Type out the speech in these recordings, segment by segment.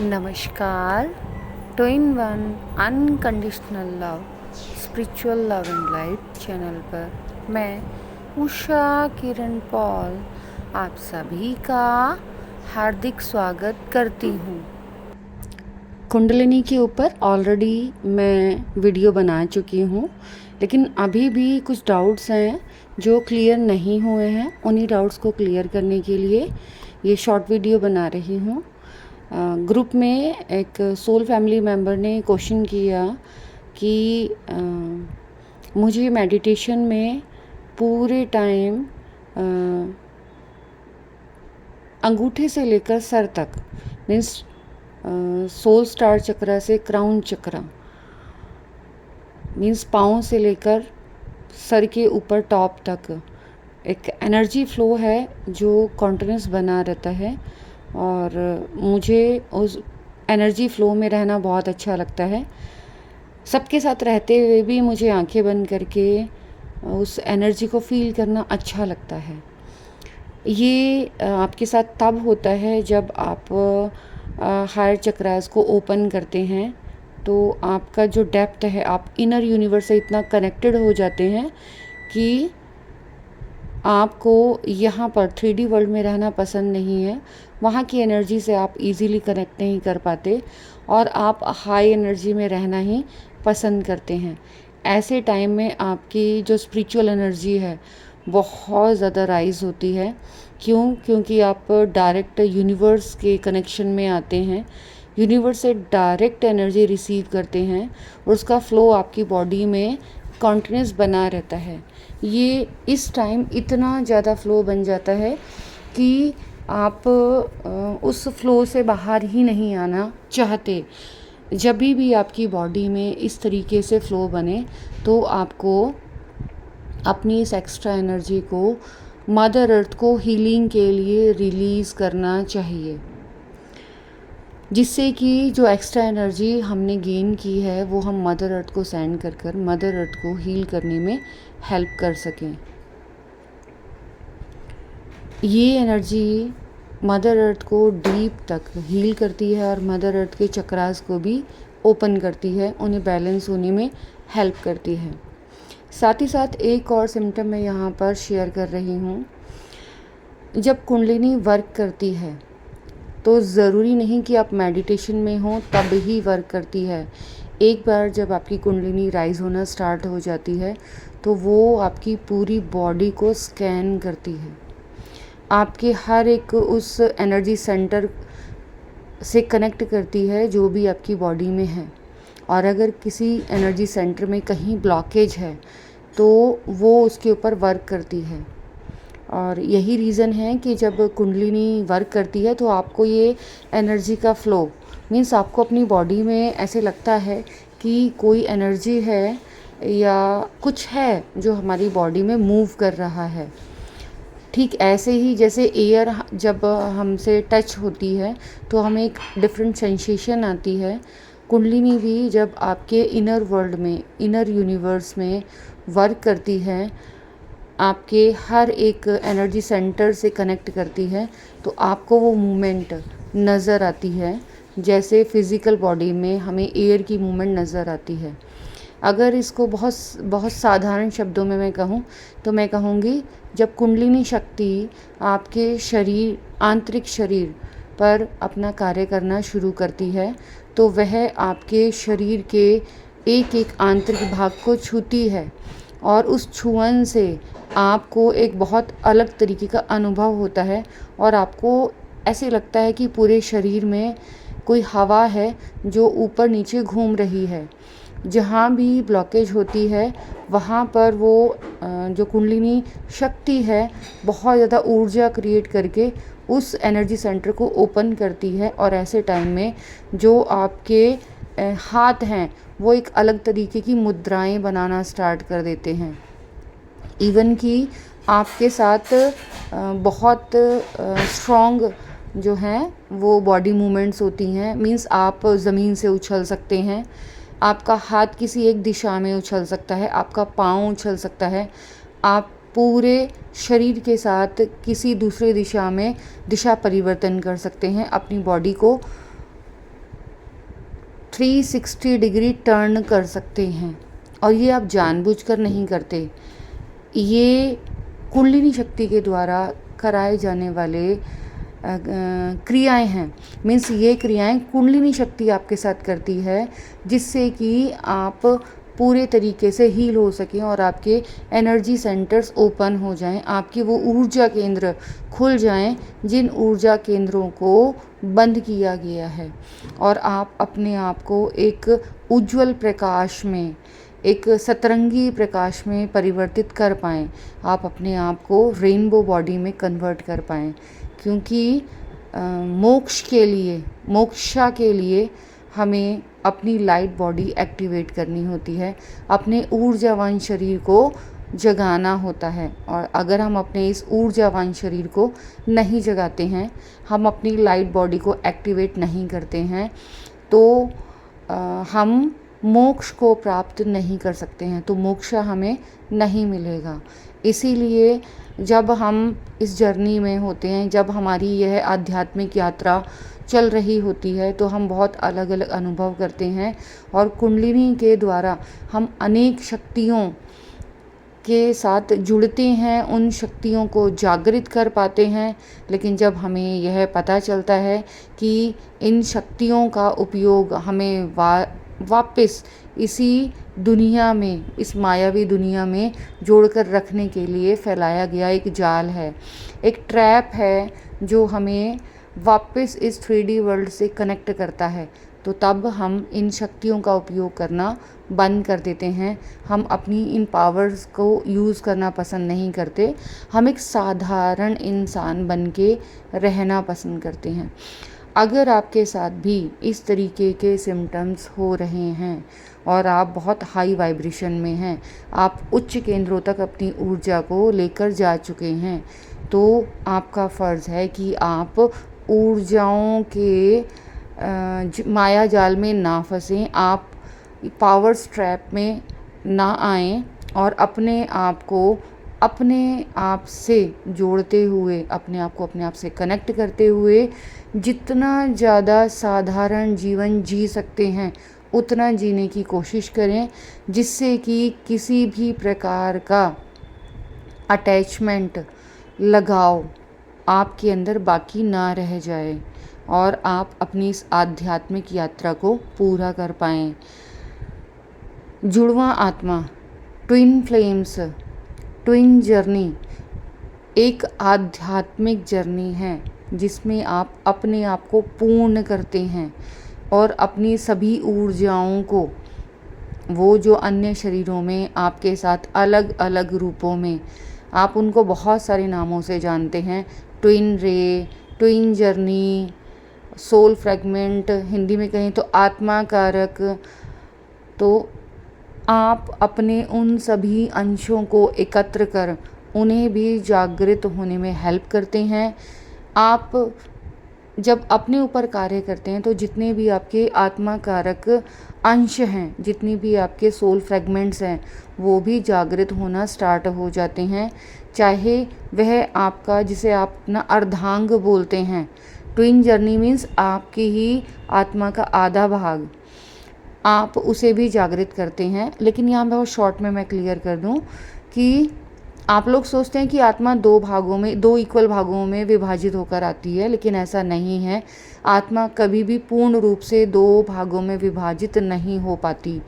नमस्कार। Two in one unconditional love spiritual love and light channel पर मैं Usha Kiran Paul आप सभी का हार्दिक स्वागत करती हूँ। कुंडलिनी के ऊपर ऑलरेडी मैं वीडियो बना चुकी हूँ, लेकिन अभी भी कुछ डाउट्स हैं जो क्लियर नहीं हुए हैं। उन्हीं डाउट्स को क्लियर करने के लिए ये शॉर्ट वीडियो बना रही हूँ। ग्रुप में एक सोल फैमिली मेम्बर ने क्वेश्चन किया कि मुझे मेडिटेशन में पूरे टाइम अंगूठे से लेकर सर तक मीन्स सोल स्टार चक्रा से क्राउन चक्रा मीन्स पाँव से लेकर सर के ऊपर टॉप तक एक एनर्जी फ्लो है जो कॉन्टिन्यूस बना रहता है, और मुझे उस एनर्जी फ़्लो में रहना बहुत अच्छा लगता है। सबके साथ रहते हुए भी मुझे आंखें बंद करके उस एनर्जी को फील करना अच्छा लगता है। ये आपके साथ तब होता है जब आप हायर चक्रास को ओपन करते हैं, तो आपका जो डेप्थ है, आप इनर यूनिवर्स से इतना कनेक्टेड हो जाते हैं कि आपको यहाँ पर 3D वर्ल्ड में रहना पसंद नहीं है। वहाँ की एनर्जी से आप इजीली कनेक्ट नहीं कर पाते और आप हाई एनर्जी में रहना ही पसंद करते हैं। ऐसे टाइम में आपकी जो स्पिरिचुअल एनर्जी है बहुत ज़्यादा राइज होती है। क्योंकि आप डायरेक्ट यूनिवर्स के कनेक्शन में आते हैं, यूनिवर्स से डायरेक्ट एनर्जी रिसीव करते हैं और उसका फ़्लो आपकी बॉडी में कॉन्टिन्यूस बना रहता है। ये इस टाइम इतना ज़्यादा फ़्लो बन जाता है कि आप उस फ़्लो से बाहर ही नहीं आना चाहते। जब भी आपकी बॉडी में इस तरीके से फ़्लो बने तो आपको अपनी इस एक्स्ट्रा एनर्जी को मदर अर्थ को हीलिंग के लिए रिलीज़ करना चाहिए, जिससे कि जो एक्स्ट्रा एनर्जी हमने गेन की है वो हम मदर अर्थ को सेंड कर मदर अर्थ को हील करने में हेल्प कर सकें। ये एनर्जी मदर अर्थ को डीप तक हील करती है और मदर अर्थ के चक्रास को भी ओपन करती है, उन्हें बैलेंस होने में हेल्प करती है। साथ ही साथ एक और सिम्टम मैं यहाँ पर शेयर कर रही हूँ। जब कुंडलिनी वर्क करती है तो ज़रूरी नहीं कि आप मेडिटेशन में हो तब ही वर्क करती है। एक बार जब आपकी कुंडलिनी राइज होना स्टार्ट हो जाती है तो वो आपकी पूरी बॉडी को स्कैन करती है, आपके हर एक उस एनर्जी सेंटर से कनेक्ट करती है जो भी आपकी बॉडी में है। और अगर किसी एनर्जी सेंटर में कहीं ब्लॉकेज है तो वो उसके ऊपर वर्क करती है। और यही रीज़न है कि जब कुंडलिनी वर्क करती है तो आपको ये एनर्जी का फ़्लो मीन्स आपको अपनी बॉडी में ऐसे लगता है कि कोई एनर्जी है या कुछ है जो हमारी बॉडी में मूव कर रहा है। ठीक ऐसे ही जैसे एयर जब हमसे टच होती है तो हमें एक डिफरेंट सेंसेशन आती है, कुंडलिनी भी जब आपके इनर वर्ल्ड में, इनर यूनिवर्स में वर्क करती है, आपके हर एक एनर्जी सेंटर से कनेक्ट करती है, तो आपको वो मूवमेंट नज़र आती है जैसे फिज़िकल बॉडी में हमें एयर की मूवमेंट नज़र आती है। अगर इसको बहुत बहुत साधारण शब्दों में मैं कहूँ तो मैं कहूँगी, जब कुंडलिनी शक्ति आपके शरीर, आंतरिक शरीर पर अपना कार्य करना शुरू करती है तो वह आपके शरीर के एक एक आंतरिक भाग को छूती है और उस छुअन से आपको एक बहुत अलग तरीके का अनुभव होता है और आपको ऐसे लगता है कि पूरे शरीर में कोई हवा है जो ऊपर नीचे घूम रही है। जहाँ भी ब्लॉकेज होती है वहाँ पर वो जो कुंडलिनी शक्ति है बहुत ज़्यादा ऊर्जा क्रिएट करके उस एनर्जी सेंटर को ओपन करती है। और ऐसे टाइम में जो आपके हाथ हैं वो एक अलग तरीके की मुद्राएं बनाना स्टार्ट कर देते हैं। इवन कि आपके साथ बहुत स्ट्रॉन्ग जो हैं वो बॉडी मूवमेंट्स होती हैं। मींस आप ज़मीन से उछल सकते हैं, आपका हाथ किसी एक दिशा में उछल सकता है, आपका पाँव उछल सकता है, आप पूरे शरीर के साथ किसी दूसरे दिशा में दिशा परिवर्तन कर सकते हैं, अपनी बॉडी को 360 डिग्री टर्न कर सकते हैं, और ये आप जानबूझकर नहीं करते। ये कुंडलिनी शक्ति के द्वारा कराए जाने वाले क्रियाएं हैं। मीन्स ये क्रियाएं कुंडलिनी शक्ति आपके साथ करती है, जिससे कि आप पूरे तरीके से हील हो सकें और आपके एनर्जी सेंटर्स ओपन हो जाएं, आपकी वो ऊर्जा केंद्र खुल जाएं जिन ऊर्जा केंद्रों को बंद किया गया है, और आप अपने आप को एक उज्जवल प्रकाश में, एक सतरंगी प्रकाश में परिवर्तित कर पाएँ। आप अपने आप को रेनबो बॉडी में कन्वर्ट कर पाएँ, क्योंकि मोक्षा के लिए हमें अपनी लाइट बॉडी एक्टिवेट करनी होती है, अपने ऊर्जावान शरीर को जगाना होता है। और अगर हम अपने इस ऊर्जावान शरीर को नहीं जगाते हैं, हम अपनी लाइट बॉडी को एक्टिवेट नहीं करते हैं, तो हम मोक्ष को प्राप्त नहीं कर सकते हैं, तो मोक्ष हमें नहीं मिलेगा। इसीलिए जब हम इस जर्नी में होते हैं, जब हमारी यह आध्यात्मिक यात्रा चल रही होती है, तो हम बहुत अलग अलग अनुभव करते हैं, और कुंडलिनी के द्वारा हम अनेक शक्तियों के साथ जुड़ते हैं, उन शक्तियों को जागृत कर पाते हैं। लेकिन जब हमें यह पता चलता है कि इन शक्तियों का उपयोग हमें वापस इसी दुनिया में, इस मायावी दुनिया में जोड़कर रखने के लिए फैलाया गया एक जाल है, एक ट्रैप है, जो हमें वापस इस 3D वर्ल्ड से कनेक्ट करता है, तो तब हम इन शक्तियों का उपयोग करना बंद कर देते हैं। हम अपनी इन पावर्स को यूज़ करना पसंद नहीं करते, हम एक साधारण इंसान बन के रहना पसंद करते हैं। अगर आपके साथ भी इस तरीके के सिम्टम्स हो रहे हैं और आप बहुत हाई वाइब्रेशन में हैं, आप उच्च केंद्रों तक अपनी ऊर्जा को लेकर जा चुके हैं, तो आपका फ़र्ज़ है कि आप ऊर्जाओं के माया जाल में ना फंसें, आप पावर स्ट्रैप में ना आएं, और अपने आप को अपने आप से जोड़ते हुए, अपने आप को अपने आप से कनेक्ट करते हुए जितना ज़्यादा साधारण जीवन जी सकते हैं उतना जीने की कोशिश करें, जिससे कि किसी भी प्रकार का अटैचमेंट, लगाव आपके अंदर बाकी ना रह जाए, और आप अपनी इस आध्यात्मिक यात्रा को पूरा कर पाएँ। जुड़वा आत्मा, ट्विन फ्लेम्स, ट्विन जर्नी एक आध्यात्मिक जर्नी है, जिसमें आप अपने आप को पूर्ण करते हैं और अपनी सभी ऊर्जाओं को, वो जो अन्य शरीरों में आपके साथ अलग अलग रूपों में, आप उनको बहुत सारे नामों से जानते हैं, twin ray, twin journey, soul fragment, Hindi में कहें तो आत्मा कारक, तो आप अपने उन सभी अंशों को एकत्र कर उन्हें भी जागृत होने में हेल्प करते हैं। आप जब अपने ऊपर कार्य करते हैं, तो जितने भी आपके आत्मा कारक अंश हैं, जितनी भी आपके सोल फ्रैगमेंट्स हैं, वो भी जागृत होना स्टार्ट हो जाते हैं। चाहे वह आपका, जिसे आप अपना अर्धांग बोलते हैं, ट्विन जर्नी मीन्स आपकी ही आत्मा का आधा भाग, आप उसे भी जागृत करते हैं। लेकिन यहाँ बहुत शॉर्ट में मैं क्लियर कर दूँ कि आप लोग सोचते हैं कि आत्मा दो इक्वल भागों में विभाजित होकर आती है, लेकिन ऐसा नहीं है। आत्मा कभी भी पूर्ण रूप से दो भागों में विभाजित नहीं हो पाती।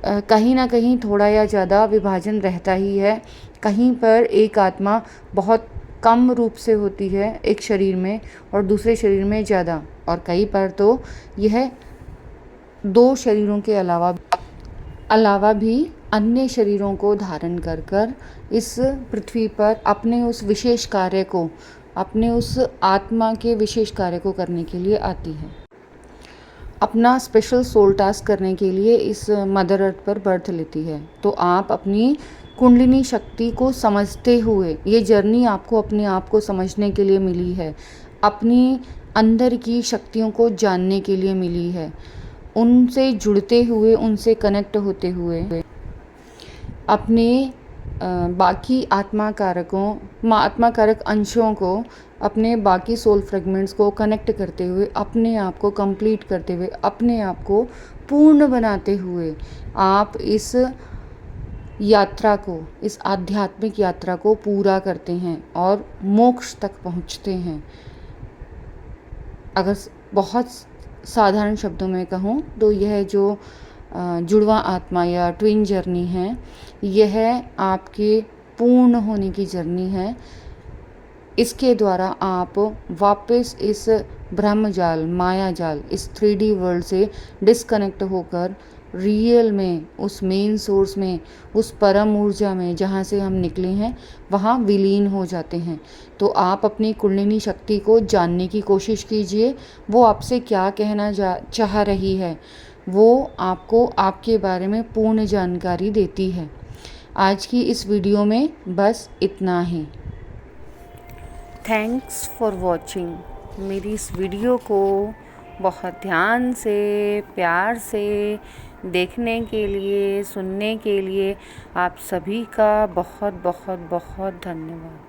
कहीं ना कहीं थोड़ा या ज़्यादा विभाजन रहता ही है। कहीं पर एक आत्मा बहुत कम रूप से होती है एक शरीर में, और दूसरे शरीर में ज़्यादा, और कहीं पर तो यह दो शरीरों के अलावा भी अन्य शरीरों को धारण कर कर इस पृथ्वी पर अपने उस विशेष कार्य को, अपने उस आत्मा के विशेष कार्य को करने के लिए आती है, अपना स्पेशल सोल टास्क करने के लिए इस मदर अर्थ पर बर्थ लेती है। तो आप अपनी कुंडलिनी शक्ति को समझते हुए, ये जर्नी आपको अपने आप को समझने के लिए मिली है, अपनी अंदर की शक्तियों को जानने के लिए मिली है, उनसे जुड़ते हुए, उनसे कनेक्ट होते हुए अपने बाकी आत्मा कारक अंशों को अपने बाकी सोल फ्रेगमेंट्स को कनेक्ट करते हुए, अपने आप को कंप्लीट करते हुए, अपने आप को पूर्ण बनाते हुए आप इस यात्रा को, इस आध्यात्मिक यात्रा को पूरा करते हैं और मोक्ष तक पहुंचते हैं। अगर बहुत साधारण शब्दों में कहूँ तो यह जो जुड़वा आत्मा या ट्विन जर्नी है, यह आपके पूर्ण होने की जर्नी है। इसके द्वारा आप वापस इस ब्रह्म जाल, माया जाल, इस 3D वर्ल्ड से डिस्कनेक्ट होकर रियल में, उस मेन सोर्स में, उस परम ऊर्जा में जहाँ से हम निकले हैं, वहाँ विलीन हो जाते हैं। तो आप अपनी कुंडलिनी शक्ति को जानने की कोशिश कीजिए। वो आपसे क्या कहना चाह रही है, वो आपको आपके बारे में पूर्ण जानकारी देती है। आज की इस वीडियो में बस इतना ही। Thanks for watching. मेरी इस वीडियो को बहुत ध्यान से, प्यार से देखने के लिए, सुनने के लिए आप सभी का बहुत बहुत बहुत धन्यवाद।